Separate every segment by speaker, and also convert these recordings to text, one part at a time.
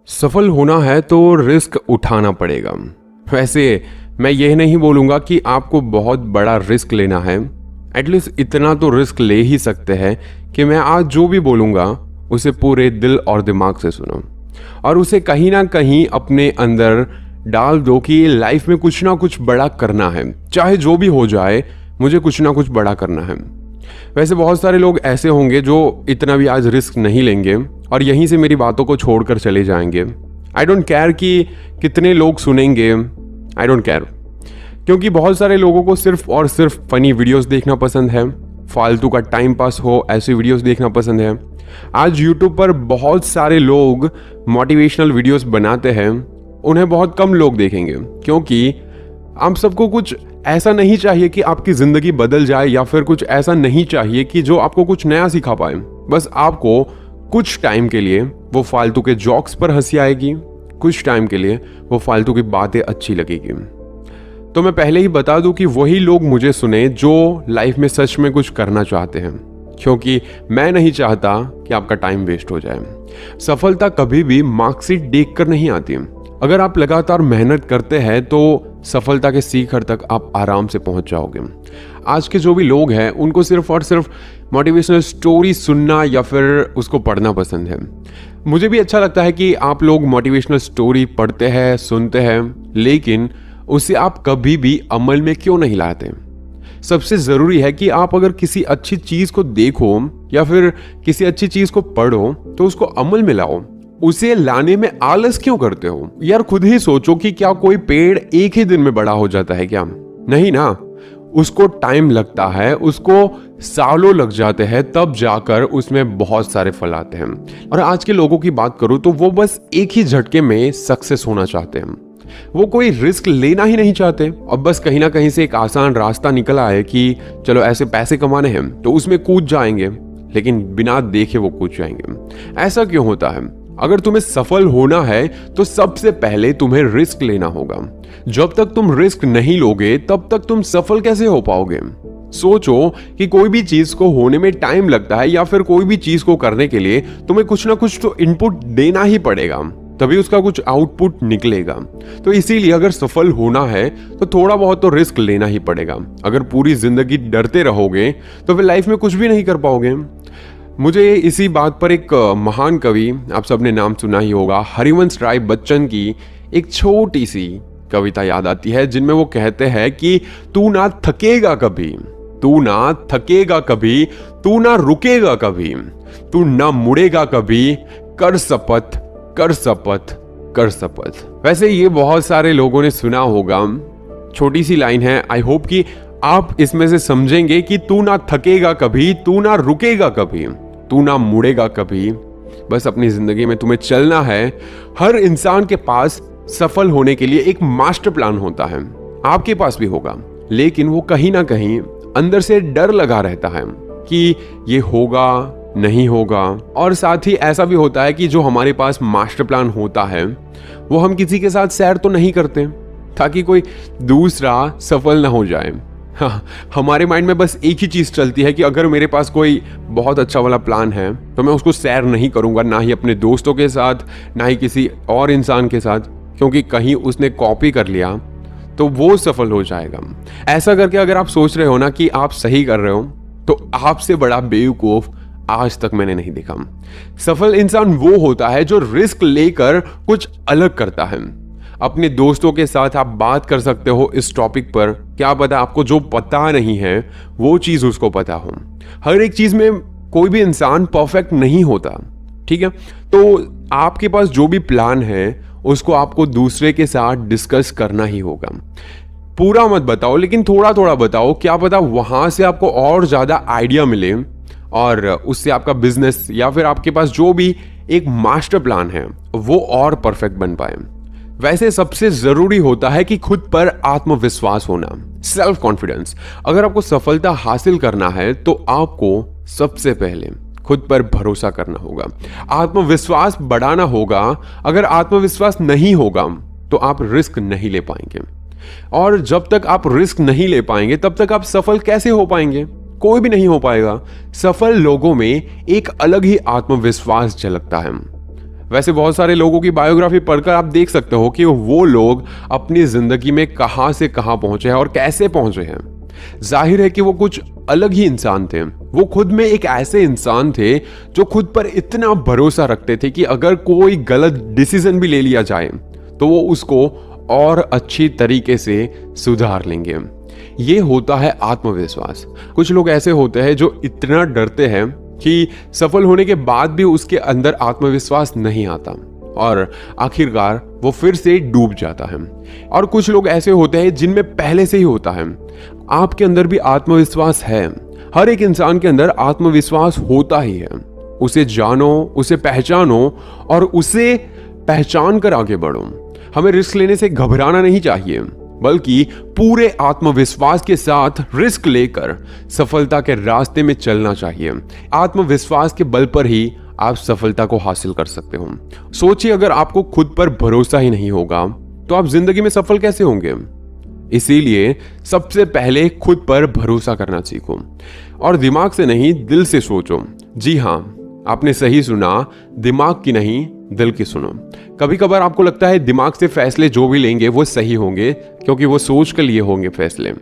Speaker 1: सफल होना है तो रिस्क उठाना पड़ेगा। वैसे मैं यह नहीं बोलूँगा कि आपको बहुत बड़ा रिस्क लेना है, एटलीस्ट इतना तो रिस्क ले ही सकते हैं कि मैं आज जो भी बोलूँगा उसे पूरे दिल और दिमाग से सुनो और उसे कहीं ना कहीं अपने अंदर डाल दो कि लाइफ में कुछ ना कुछ बड़ा करना है, चाहे जो भी हो जाए मुझे कुछ ना कुछ बड़ा करना है। वैसे बहुत सारे लोग ऐसे होंगे जो इतना भी आज रिस्क नहीं लेंगे और यहीं से मेरी बातों को छोड़कर चले जाएंगे। आई डोंट केयर कि कितने लोग सुनेंगे, आई डोंट केयर, क्योंकि बहुत सारे लोगों को सिर्फ और सिर्फ फनी वीडियोस देखना पसंद है, फालतू का टाइम पास हो ऐसी वीडियोस देखना पसंद है। आज यूट्यूब पर बहुत सारे लोग मोटिवेशनल वीडियोस बनाते हैं, उन्हें बहुत कम लोग देखेंगे क्योंकि आप सबको कुछ ऐसा नहीं चाहिए कि आपकी जिंदगी बदल जाए या फिर कुछ ऐसा नहीं चाहिए कि जो आपको कुछ नया सिखा पाए। बस आपको कुछ टाइम के लिए वो फालतू के जोक्स पर हंसी आएगी, कुछ टाइम के लिए वो फालतू की बातें अच्छी लगेगी। तो मैं पहले ही बता दूं कि वही लोग मुझे सुने जो लाइफ में सच में कुछ करना चाहते हैं, क्योंकि मैं नहीं चाहता कि आपका टाइम वेस्ट हो जाए। सफलता कभी भी मार्कशीट देखकर नहीं आती। अगर आप लगातार मेहनत करते हैं तो सफलता के शिखर तक आप आराम से पहुंच जाओगे। आज के जो भी लोग हैं उनको सिर्फ और सिर्फ मोटिवेशनल स्टोरी सुनना या फिर उसको पढ़ना पसंद है। मुझे भी अच्छा लगता है कि आप लोग मोटिवेशनल स्टोरी पढ़ते हैं, सुनते हैं, लेकिन उसे आप कभी भी अमल में क्यों नहीं लाते? सबसे ज़रूरी है कि आप अगर किसी अच्छी चीज़ को देखो या फिर किसी अच्छी चीज़ को पढ़ो तो उसको अमल में लाओ। उसे लाने में आलस क्यों करते हो? यार खुद ही सोचो कि क्या कोई पेड़ एक ही दिन में बड़ा हो जाता है क्या? नहीं ना, उसको टाइम लगता है, उसको सालों लग जाते हैं, तब जाकर उसमें बहुत सारे फल आते हैं। और आज के लोगों की बात करूं तो वो बस एक ही झटके में सक्सेस होना चाहते हैं। वो कोई रिस्क लेना ही नहीं चाहते। अब बस कहीं ना कहीं से एक आसान रास्ता निकल आए कि चलो ऐसे पैसे कमाने हैं तो उसमें कूद जाएंगे, लेकिन बिना देखे वो कूद जाएंगे। ऐसा क्यों होता है? अगर तुम्हें सफल होना है तो सबसे पहले तुम्हें रिस्क लेना होगा। जब तक तुम रिस्क नहीं लोगे तब तक तुम सफल कैसे हो पाओगे? सोचो कि कोई भी चीज को होने में टाइम लगता है या फिर कोई भी चीज को करने के लिए तुम्हें कुछ ना कुछ तो इनपुट देना ही पड़ेगा, तभी उसका कुछ आउटपुट निकलेगा। तो इसीलिए अगर सफल होना है तो थोड़ा बहुत तो रिस्क लेना ही पड़ेगा। अगर पूरी जिंदगी डरते रहोगे तो फिर लाइफ में कुछ भी नहीं कर पाओगे। मुझे इसी बात पर एक महान कवि, आप सबने नाम सुना ही होगा, हरिवंश राय बच्चन की एक छोटी सी कविता याद आती है जिनमें वो कहते हैं कि तू ना थकेगा कभी, तू ना थकेगा कभी, तू ना रुकेगा कभी, तू ना मुड़ेगा कभी, कर शपथ कर शपथ कर शपथ। वैसे ये बहुत सारे लोगों ने सुना होगा, छोटी सी लाइन है। आई होप कि आप इसमें से समझेंगे कि तू ना थकेगा कभी, तू ना रुकेगा कभी, तू ना मुड़ेगा कभी। बस अपनी जिंदगी में तुम्हें चलना है। हर इंसान के पास सफल होने के लिए एक मास्टर प्लान होता है, आपके पास भी होगा, लेकिन वो कहीं ना कहीं अंदर से डर लगा रहता है कि ये होगा नहीं होगा। और साथ ही ऐसा भी होता है कि जो हमारे पास मास्टर प्लान होता है वो हम किसी के साथ शेयर तो नहीं करते ताकि कोई दूसरा सफल ना हो जाए। हाँ, हमारे माइंड में बस एक ही चीज चलती है कि अगर मेरे पास कोई बहुत अच्छा वाला प्लान है तो मैं उसको शेयर नहीं करूंगा, ना ही अपने दोस्तों के साथ, ना ही किसी और इंसान के साथ, क्योंकि कहीं उसने कॉपी कर लिया तो वो सफल हो जाएगा। ऐसा करके अगर आप सोच रहे हो ना कि आप सही कर रहे हो तो आपसे बड़ा बेवकूफ आज तक मैंने नहीं देखा। सफल इंसान वो होता है जो रिस्क लेकर कुछ अलग करता है। अपने दोस्तों के साथ आप बात कर सकते हो इस टॉपिक पर, क्या पता आपको जो पता नहीं है वो चीज उसको पता हो। हर एक चीज में कोई भी इंसान परफेक्ट नहीं होता, ठीक है? तो आपके पास जो भी प्लान है उसको आपको दूसरे के साथ डिस्कस करना ही होगा। पूरा मत बताओ, लेकिन थोड़ा थोड़ा बताओ, क्या पता वहां से आपको और ज्यादा आइडिया मिले और उससे आपका बिजनेस या फिर आपके पास जो भी एक मास्टर प्लान है वो और परफेक्ट बन पाए। वैसे सबसे जरूरी होता है कि खुद पर आत्मविश्वास होना, सेल्फ कॉन्फिडेंस। अगर आपको सफलता हासिल करना है तो आपको सबसे पहले खुद पर भरोसा करना होगा, आत्मविश्वास बढ़ाना होगा। अगर आत्मविश्वास नहीं होगा तो आप रिस्क नहीं ले पाएंगे, और जब तक आप रिस्क नहीं ले पाएंगे तब तक आप सफल कैसे हो पाएंगे? कोई भी नहीं हो पाएगा। सफल लोगों में एक अलग ही आत्मविश्वास झलकता है। वैसे बहुत सारे लोगों की बायोग्राफी पढ़कर आप देख सकते हो कि वो लोग अपनी जिंदगी में कहां से कहां पहुंचे हैं और कैसे पहुंचे हैं। जाहिर है कि वो कुछ अलग ही इंसान थे। वो खुद में एक ऐसे इंसान थे जो खुद पर इतना भरोसा रखते थे कि अगर कोई गलत डिसीजन भी ले लिया जाए तो वो उसको और अच्छी तरीके से सुधार लेंगे। ये होता है आत्मविश्वास। कुछ लोग ऐसे होते हैं जो इतना डरते हैं कि सफल होने के बाद भी उसके अंदर आत्मविश्वास नहीं आता और आखिरकार वो फिर से डूब जाता है। और कुछ लोग ऐसे होते हैं जिनमें पहले से ही होता है। आपके अंदर भी आत्मविश्वास है। हर एक इंसान के अंदर आत्मविश्वास होता ही है। उसे जानो, उसे पहचानो और उसे पहचान कर आगे बढ़ो। हमें रिस्क लेने से घबराना नहीं चाहिए, बल्कि पूरे आत्मविश्वास के साथ रिस्क लेकर सफलता के रास्ते में चलना चाहिए। आत्मविश्वास के बल पर ही आप सफलता को हासिल कर सकते हो। सोचिए, अगर आपको खुद पर भरोसा ही नहीं होगा तो आप जिंदगी में सफल कैसे होंगे? इसीलिए सबसे पहले खुद पर भरोसा करना सीखो और दिमाग से नहीं, दिल से सोचो। जी हाँ, आपने सही सुना, दिमाग की नहीं, दिल की सुनो। कभी कभार आपको लगता है दिमाग से फैसले जो भी लेंगे वो सही होंगे क्योंकि वो सोच कर लिए होंगे फैसले,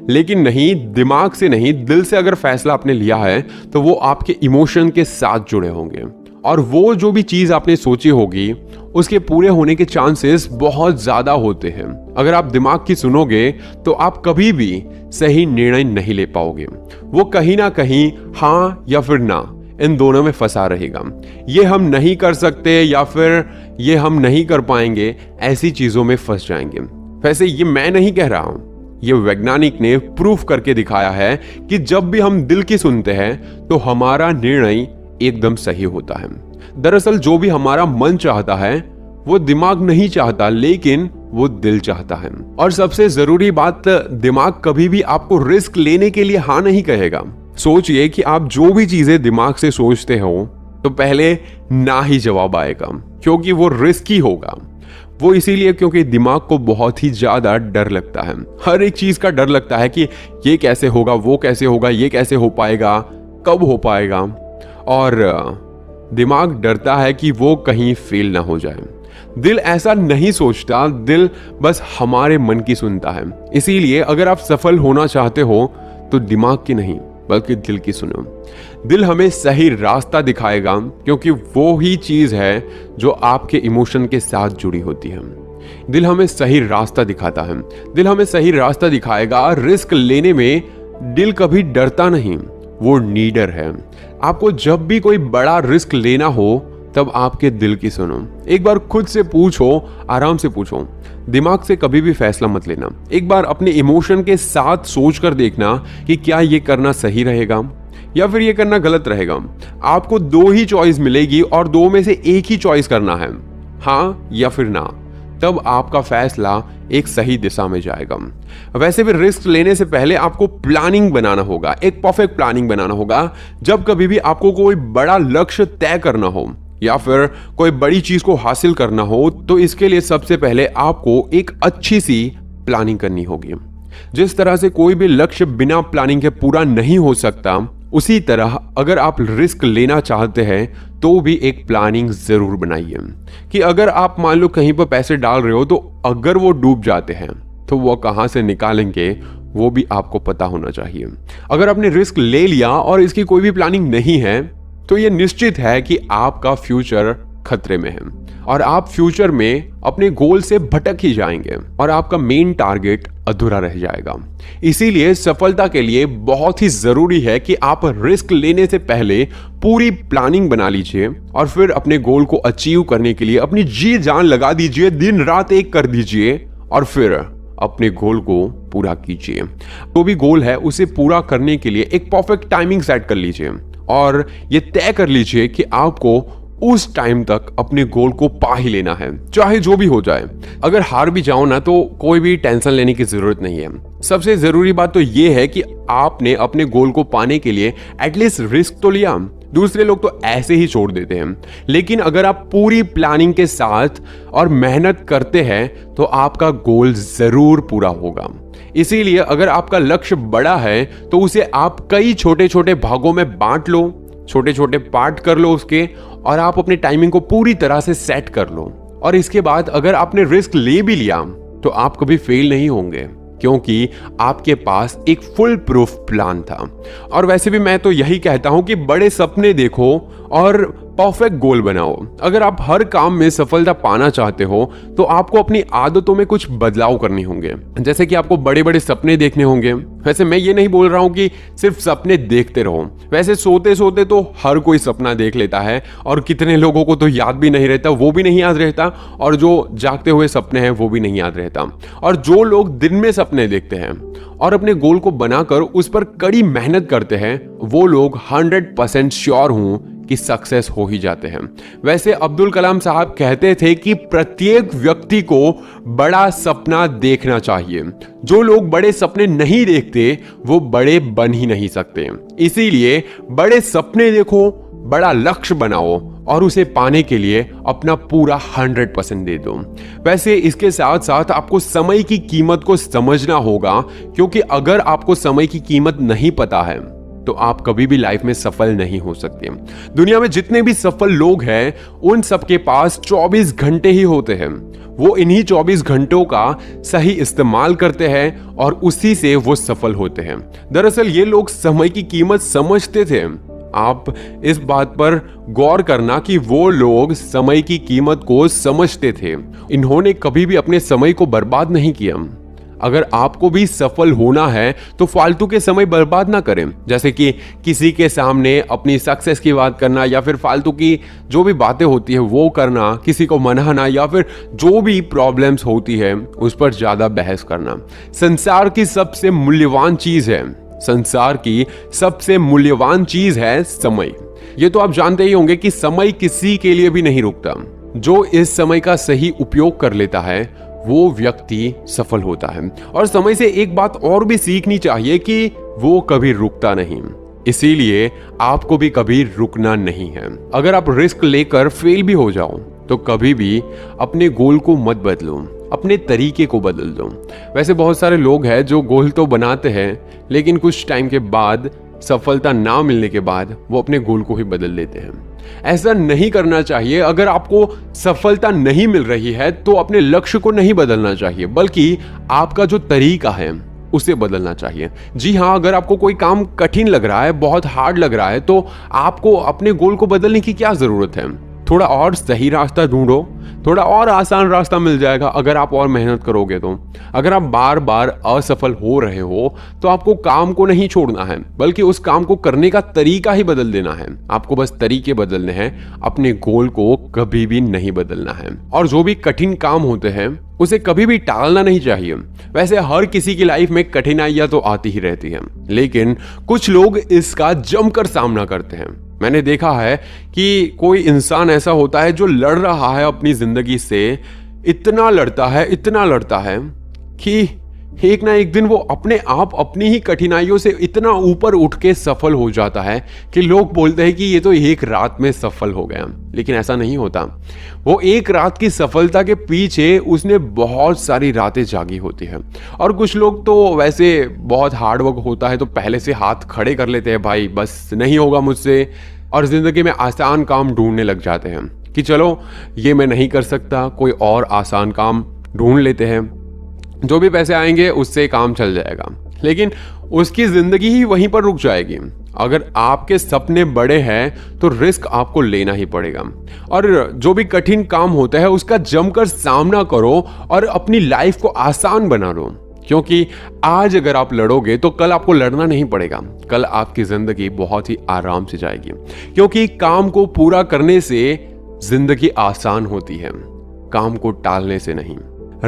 Speaker 1: लेकिन नहीं, दिमाग से नहीं, दिल से अगर फैसला आपने लिया है तो वो आपके इमोशन के साथ जुड़े होंगे और वो जो भी चीज आपने सोची होगी उसके पूरे होने के चांसेस बहुत ज्यादा होते हैं। अगर आप दिमाग की सुनोगे तो आप कभी भी सही निर्णय नहीं ले पाओगे। वो कहीं ना कहीं हाँ या फिर ना, इन दोनों में फंसा रहेगा। ये हम नहीं कर सकते या फिर ये हम नहीं कर पाएंगे, ऐसी चीजों में फंस जाएंगे। वैसे ये मैं नहीं कह रहा हूं, ये वैज्ञानिक ने प्रूफ करके दिखाया है कि जब भी हम दिल की सुनते हैं तो हमारा निर्णय एकदम सही होता है। दरअसल जो भी हमारा मन चाहता है वो दिमाग नहीं चाहता, लेकिन वो दिल चाहता है। और सबसे जरूरी बात, दिमाग कभी भी आपको रिस्क लेने के लिए हाँ नहीं कहेगा। सोचिए कि आप जो भी चीजें दिमाग से सोचते हो तो पहले ना ही जवाब आएगा, क्योंकि वो रिस्की होगा। वो इसीलिए क्योंकि दिमाग को बहुत ही ज्यादा डर लगता है। हर एक चीज का डर लगता है कि ये कैसे होगा, वो कैसे होगा, ये कैसे हो पाएगा, कब हो पाएगा। और दिमाग डरता है कि वो कहीं फेल ना हो जाए। दिल ऐसा नहीं सोचता, दिल बस हमारे मन की सुनता है। इसीलिए अगर आप सफल होना चाहते हो तो दिमाग की नहीं बल्कि दिल की सुनो। दिल हमें सही रास्ता दिखाएगा, क्योंकि वो ही चीज है जो आपके इमोशन के साथ जुड़ी होती है। दिल हमें सही रास्ता दिखाता है। दिल हमें सही रास्ता दिखाएगा। रिस्क लेने में दिल कभी डरता नहीं, वो नीडर है। आपको जब भी कोई बड़ा रिस्क लेना हो तब आपके दिल की सुनो। एक बार खुद से पूछो, आराम से पूछो। दिमाग से कभी भी फैसला मत लेना। एक बार अपने इमोशन के साथ सोच कर देखना कि क्या ये करना सही रहेगा या फिर ये करना गलत रहेगा। आपको दो ही चॉइस मिलेगी और दो में से एक ही चॉइस करना है, हाँ या फिर ना। तब आपका फैसला एक सही दिशा में जाएगा। वैसे भी रिस्क लेने से पहले आपको प्लानिंग बनाना होगा, एक परफेक्ट प्लानिंग बनाना होगा। जब कभी भी आपको कोई बड़ा लक्ष्य तय करना हो या फिर कोई बड़ी चीज को हासिल करना हो तो इसके लिए सबसे पहले आपको एक अच्छी सी प्लानिंग करनी होगी। जिस तरह से कोई भी लक्ष्य बिना प्लानिंग के पूरा नहीं हो सकता, उसी तरह अगर आप रिस्क लेना चाहते हैं तो भी एक प्लानिंग जरूर बनाइए कि अगर आप मान लो कहीं पर पैसे डाल रहे हो तो अगर वो डूब जाते हैं तो वो कहां से निकालेंगे वो भी आपको पता होना चाहिए। अगर आपने रिस्क ले लिया और इसकी कोई भी प्लानिंग नहीं है तो ये निश्चित है कि आपका फ्यूचर खतरे में है और आप फ्यूचर में अपने गोल से भटक ही जाएंगे और आपका मेन टारगेट अधूरा रह जाएगा। इसीलिए सफलता के लिए बहुत ही जरूरी है कि आप रिस्क लेने से पहले पूरी प्लानिंग बना लीजिए और फिर अपने गोल को अचीव करने के लिए अपनी जी जान लगा दीजिए, दिन रात एक कर दीजिए और फिर अपने गोल को पूरा कीजिए। जो भी गोल है उसे पूरा करने के लिए एक परफेक्ट टाइमिंग सेट कर लीजिए और ये तय कर लीजिए कि आपको उस टाइम तक अपने गोल को पा ही लेना है, चाहे जो भी हो जाए। अगर हार भी जाओ ना तो कोई भी टेंशन लेने की जरूरत नहीं है। सबसे जरूरी बात तो ये है कि आपने अपने गोल को पाने के लिए एटलीस्ट रिस्क तो लिया। दूसरे लोग तो ऐसे ही छोड़ देते हैं, लेकिन अगर आप पूरी प्लानिंग के साथ और मेहनत करते हैं तो आपका गोल जरूर पूरा होगा। इसीलिए अगर आपका लक्ष्य बड़ा है तो उसे आप कई छोटे छोटे भागों में बांट लो, छोटे छोटे पार्ट कर लो उसके, और आप अपने टाइमिंग को पूरी तरह से सेट कर लो। और इसके बाद अगर आपने रिस्क ले भी लिया तो आप कभी फेल नहीं होंगे, क्योंकि आपके पास एक फुल प्रूफ प्लान था। और वैसे भी मैं तो यही कहता हूं कि बड़े सपने देखो और परफेक्ट गोल बनाओ। अगर आप हर काम में सफलता पाना चाहते हो तो आपको अपनी आदतों में कुछ बदलाव करने होंगे, जैसे कि आपको बड़े बड़े सपने देखने होंगे। वैसे मैं ये नहीं बोल रहा हूं कि सिर्फ सपने देखते रहो, वैसे सोते सोते तो हर कोई सपना देख लेता है, और कितने लोगों को तो याद भी नहीं रहता, वो भी नहीं याद रहता, और जो जागते हुए सपने हैं वो भी नहीं याद रहता। और जो लोग दिन में सपने देखते हैं और अपने गोल को बनाकर उस पर कड़ी मेहनत करते हैं, वो लोग 100% श्योर हूं कि सक्सेस हो ही जाते हैं। वैसे अब्दुल कलाम साहब कहते थे कि प्रत्येक व्यक्ति को बड़ा सपना देखना चाहिए। जो लोग बड़े सपने नहीं देखते वो बड़े बन ही नहीं सकते। इसीलिए बड़े सपने देखो, बड़ा लक्ष्य बनाओ और उसे पाने के लिए अपना पूरा 100% दे दो। वैसे इसके साथ साथ आपको समय की कीमत को समझना होगा, क्योंकि अगर आपको समय की कीमत नहीं पता है तो आप कभी भी लाइफ में सफल नहीं हो सकते। दुनिया में जितने भी सफल लोग हैं उन सबके पास 24 घंटे ही होते हैं। वो इन्हीं 24 घंटों का सही इस्तेमाल करते हैं और उसी से वो सफल होते हैं। दरअसल ये लोग समय की कीमत समझते थे। आप इस बात पर गौर करना कि वो लोग समय की कीमत को समझते थे। इन्होंने कभी भी अपने समय को बर्बाद नहीं किया। अगर आपको भी सफल होना है तो फालतू के समय बर्बाद ना करें, जैसे कि किसी के सामने अपनी सक्सेस की बात करना, या फिर फालतू की जो भी बातें होती है वो करना, किसी को मनाना, या फिर जो भी प्रॉब्लम्स होती है उस पर ज्यादा बहस करना। संसार की सबसे मूल्यवान चीज है, संसार की सबसे मूल्यवान चीज है समय। ये तो आप जानते ही होंगे कि समय किसी के लिए भी नहीं रुकता। जो इस समय का सही उपयोग कर लेता है वो व्यक्ति सफल होता है। और समय से एक बात और भी सीखनी चाहिए कि वो कभी रुकता नहीं। इसीलिए आपको भी कभी रुकना नहीं है। अगर आप रिस्क लेकर फेल भी हो जाओ तो कभी भी अपने गोल को मत बदलो, अपने तरीके को बदल दो। वैसे बहुत सारे लोग हैं जो गोल तो बनाते हैं लेकिन कुछ टाइम के बाद, सफलता ना मिलने के बाद, वो अपने गोल को ही बदल लेते हैं। ऐसा नहीं करना चाहिए। अगर आपको सफलता नहीं मिल रही है तो अपने लक्ष्य को नहीं बदलना चाहिए, बल्कि आपका जो तरीका है उसे बदलना चाहिए। जी हाँ, अगर आपको कोई काम कठिन लग रहा है, बहुत हार्ड लग रहा है, तो आपको अपने गोल को बदलने की क्या जरूरत है। थोड़ा और सही रास्ता ढूंढो, थोड़ा और आसान रास्ता मिल जाएगा अगर आप और मेहनत करोगे तो। अगर आप बार बार असफल हो रहे हो तो आपको काम को नहीं छोड़ना है, बल्कि उस काम को करने का तरीका ही बदल देना है। आपको बस तरीके बदलने हैं, अपने गोल को कभी भी नहीं बदलना है। और जो भी कठिन काम होते हैं उसे कभी भी टालना नहीं चाहिए। वैसे हर किसी की लाइफ में कठिनाइयां तो आती ही रहती हैं, लेकिन कुछ लोग इसका जमकर सामना करते हैं। मैंने देखा है कि कोई इंसान ऐसा होता है जो लड़ रहा है अपनी जिंदगी से, इतना लड़ता है कि एक ना एक दिन वो अपने आप अपनी ही कठिनाइयों से इतना ऊपर उठ के सफल हो जाता है कि लोग बोलते हैं कि ये तो एक रात में सफल हो गया। लेकिन ऐसा नहीं होता। वो एक रात की सफलता के पीछे उसने बहुत सारी रातें जागी होती है। और कुछ लोग तो वैसे बहुत हार्ड वर्क होता है तो पहले से हाथ खड़े कर लेते हैं, भाई बस नहीं होगा मुझसे, और जिंदगी में आसान काम ढूंढने लग जाते हैं कि चलो ये मैं नहीं कर सकता, कोई और आसान काम ढूंढ लेते हैं, जो भी पैसे आएंगे उससे काम चल जाएगा। लेकिन उसकी जिंदगी ही वहीं पर रुक जाएगी। अगर आपके सपने बड़े हैं तो रिस्क आपको लेना ही पड़ेगा, और जो भी कठिन काम होता है उसका जमकर सामना करो और अपनी लाइफ को आसान बना लो। क्योंकि आज अगर आप लड़ोगे तो कल आपको लड़ना नहीं पड़ेगा, कल आपकी जिंदगी बहुत ही आराम से जाएगी। क्योंकि काम को पूरा करने से जिंदगी आसान होती है, काम को टालने से नहीं।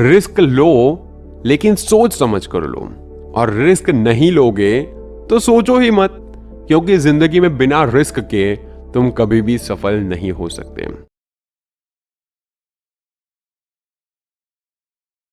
Speaker 1: रिस्क लो लेकिन सोच समझ कर लो, और रिस्क नहीं लोगे तो सोचो ही मत, क्योंकि जिंदगी में बिना रिस्क के तुम कभी भी सफल नहीं हो सकते।